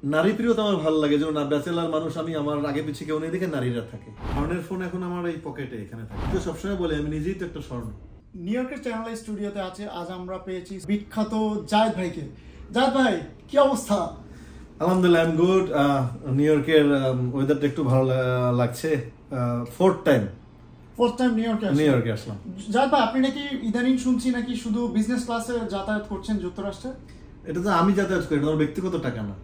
নারী প্রিয়তা আমার ভালো লাগে, যেমন ব্যাচেলার মানুষ আমি, আমার আগে পিছিয়ে কেউ নেই দেখে নারীরা থাকে। স্বর্ণের ফোন এখন আমার এই পকেটে এখানে থাকে, তো সবসময় বলি আমি নিজেই তো একটা স্বর্ণ। নিউ ইয়র্কের চ্যানেল স্টুডিওতে আছে, আজ আমরা পেয়েছি বিখ্যাত জায়েদ ভাইকে। জায়েদ ভাই, কি অবস্থা? আলহামদুলিল্লাহ, আই এম গুড। নিউ ইয়র্কের ওয়েদারটা একটু ভালো লাগছে। ফোর্থ টাইম নিউ ইয়র্কে আসলাম। জায়েদ ভাই, আপনি নাকি ইদানিং শুনছি নাকি শুধু বিজনেস ক্লাসে যাতায়াত করছেন যুক্তরাষ্ট্রে? এটা তো আমি যাতায়াত করি, আমার ব্যক্তিগত টাকা না।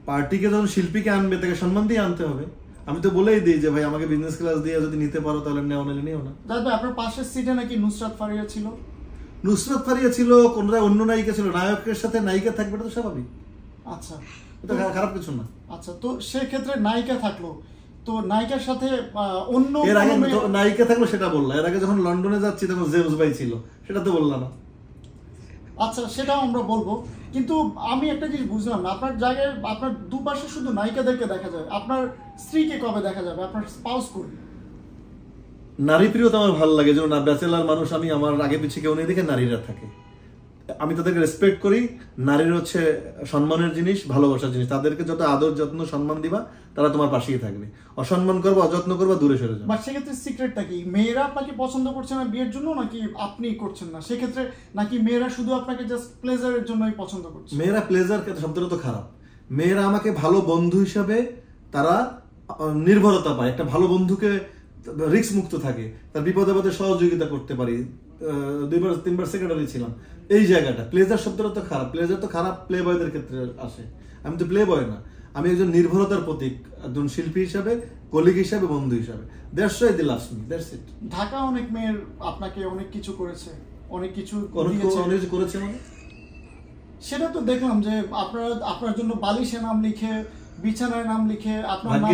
পার্টিকে যখন শিল্পীকে আনবে তাকে সম্মান দিয়ে আনতে হবে। আমি তো বলেই দিই যে ভাই আমাকে বিজনেস ক্লাস দিয়ে যদি নিতে পারো তাহলে নেও, নাহলে নিও না। জায়েদ ভাই, আপনার পাশের সিটে নাকি নুসরাত ফারিয়া ছিল? নুসরাত ফারিয়া ছিল, কোনটা অন্য নায়িকা ছিল। নায়কের সাথে নায়িকা থাকবে, এটা তো স্বাভাবিক। আচ্ছা, এটা খারাপ কিছু না। আচ্ছা, তো সেই ক্ষেত্রে নায়িকা থাকলো, তো নায়িকার সাথে অন্য এর আগে নায়িকা থাকলো সেটা বললা। এর আগে যখন লন্ডনে যাচ্ছি তখন জেমস ভাই ছিল, সেটা তো বললাম না। আচ্ছা, সেটাও আমরা বলবো, কিন্তু আমি একটা জিনিস বুঝলাম না, আপনার জায়গায় আপনার দুপাশে শুধু নায়িকাদেরকে দেখা যায়, আপনার স্ত্রীকে কবে দেখা যাবে? আপনার স্পাউস কই? নারী প্রিয়তা আমার ভালো লাগে, যেমন ব্যাচেলার মানুষ আমি, আমার আগে পিছিয়ে কেউ নেই দেখে নারীরা থাকে। আমি তাদেরকে রেসপেক্ট করি। নারীর হচ্ছে সম্মানের জিনিস, ভালোবাসার জিনিস। তাদেরকে যত আদর যত্ন সম্মান দিবা তারা তোমার পাশেই থাকবে। অসম্মান করবা, অযত্ন করবা, দূরে সরে যাবে। বাট সেক্ষেত্রে সিক্রেটটা কি? মেয়েরা আপনাকে পছন্দ করছে না বিয়ের জন্য, নাকি আপনি করছেন না? সেক্ষেত্রে নাকি মেয়েরা শুধু আপনাকে জাস্ট প্লেজারের জন্যই পছন্দ করছে? মেয়েরা প্লেজার শব্দটা তো খারাপ। মেয়েরা আমাকে ভালো বন্ধু হিসাবে তারা নির্ভরতা পায়। একটা ভালো বন্ধুকে রিস্ক মুক্ত থাকে, তার বিপদে আপদে সহযোগিতা করতে পারি। 2-3বার সেক্রেটারি ছিলাম। এই জায়গাটা প্লেজার শব্দটা তো খারাপ। প্লেজার তো খারাপ প্লে বয়দের ক্ষেত্রে আসে। আমি তো প্লে বয় না, আমি একজন নির্ভরতার প্রতীক, একজন শিল্পী হিসাবে, কলিগ হিসাবে, বন্ধু হিসাবে। That's why they love me, that's it. Dhaka অনেক মেয়ের আপনাকে অনেক কিছু করেছে, অনেক কিছু করেছে মানে সেটা তো দেখলাম যে আপনার জন্য বালিশে নাম লিখে, বিছানায় নাম লিখে আপনার নাম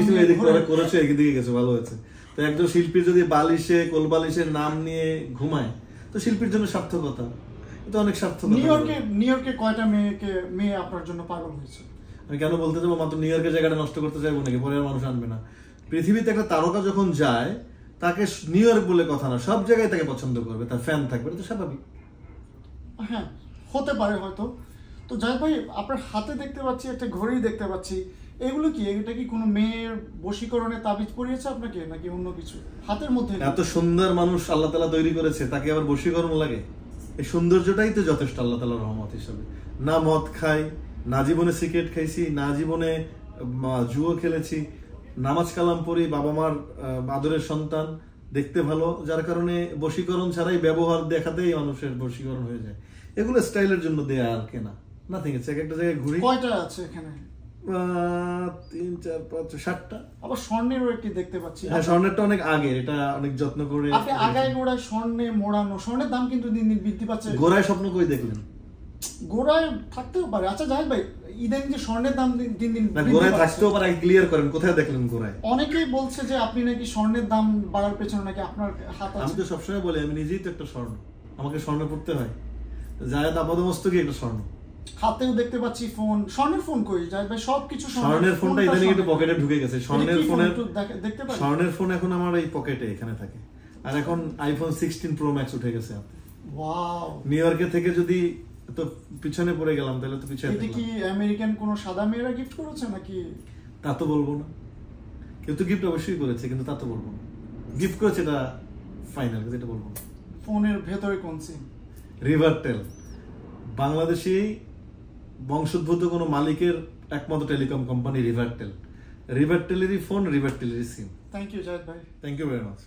করেছে, এদিকে গেছে, ভালো হয়েছে। তো একজন শিল্পী যদি বালিশে কোলবালিশের নাম নিয়ে ঘুমায়, তো শিল্পীর জন্য সার্থকতা। এটা অনেক সার্থকতা। নিউ ইয়র্কে কয়টা মেয়ে আপনার জন্য পাগল হয়েছে? আমি কেন বলতে যাবো? মাত্র নিউ ইয়র্কের জায়গাটা নষ্ট করতে চাইবো নাকি? পরে আর মানুষ আনবে না। পৃথিবীতে একটা তারকা যখন যায়, তাকে নিউ ইয়র্ক বলে কথা না, সব জায়গায় তাকে পছন্দ করবে, তার ফ্যান থাকবে, এটা তো স্বাভাবিক। হ্যাঁ, হতে পারে হয়তো। তো জায়েদ ভাই, আপনার হাতে দেখতে পাচ্ছি একটা ঘড়ি দেখতে পাচ্ছি, এগুলো কি? এটা কি কোনো মেয়ের বশীকরণে তাবিজ পরিয়েছে আপনাকে, নাকি অন্য কিছু? হাতের মধ্যে এত সুন্দর মানুষ আল্লাহ তাআলা তৈরি করেছে, তাকে আবার বশীকরণ লাগে? এই সৌন্দর্যটাই তো যথেষ্ট আল্লাহ তাআলার রহমত হিসাবে। না মদ খাই, না জীবনে সিগারেট খাইছি, না জীবনে জুয়ো খেলেছি, নামাজ কালাম পড়ি, বাবা মার আদরের সন্তান, দেখতে ভালো, যার কারণে বশীকরণ ছাড়াই ব্যবহার দেখাতেই মানুষের বশীকরণ হয়ে যায়। এগুলো স্টাইলের জন্য দেয়া আর কেনা, নাথিং। একটা জায়গায় ঘুরি। কয়টা আছে এখানে? 3, 4, 5, 7টা। আবার স্বর্ণেরও একটি দেখতে পাচ্ছি। হ্যাঁ, স্বর্ণেরটা অনেক আগে, এটা অনেক যত্ন করে। আপনি আগায় গোড়ায় স্বর্ণে মোড়ানো, স্বর্ণের দাম কিন্তু দিন দিন বৃদ্ধি পাচ্ছে। গোড়ায় স্বপ্ন কই দেখলেন? গোড়ায় থাকতেও পারে। আচ্ছা জায়েদ ভাই, ইদানিং যে স্বর্ণের দাম দিন দিন গোড়ায় থাকতেও পারে, ক্লিয়ার করেন কোথায় দেখলেন গোড়ায়? অনেকেই বলছে যে আপনি নাকি স্বর্ণের দাম বাড়ার পেছনে নাকি আপনার হাত আছে। আমি তো সবসময় বলি আমি নিজেই তো একটা স্বর্ণ, আমাকে স্বর্ণ পড়তে হয়। জায়েদ আপাদমস্তকই একটা স্বর্ণ। হাতেও দেখতে পাচ্ছি ফোন। স্বর্ণের ফোন কই জায়েদ ভাই? সবকিছু স্বর্ণের ফোনটা ইদানিং একটু পকেটে ঢুকে গেছে। দেখতে পাচ্ছি স্বর্ণের ফোন এখন আমার এই পকেটে এখানে থাকে। আর এখন আইফোন 16 প্রো ম্যাক্স উঠে গেছে। ওয়াও! নিউ ইয়র্কে থেকে যদি তো পিছনে পড়ে গেলাম, তাহলে তো পিছনে। এটা কি আমেরিকান কোন সাদা মেয়েরা গিফট করেছে নাকি? তা তো বলবো না। কেউ তো গিফট অবশ্যই করেছে, কিন্তু তা তো বলবো না। গিফট করেছে এটা ফাইনাল, এটা বলবো না। ফোনের ভেতরে কোন সিম? রিভারটেল। বাংলাদেশি বংশোদ্ভূত কোনো মালিকের একমাত্র টেলিকম কোম্পানি রিভারটেল। রিভারটেলেরই ফোন, রিভারটেলেরই সিম। থ্যাংক ইউ জায়েদ ভাই। Thank you very much.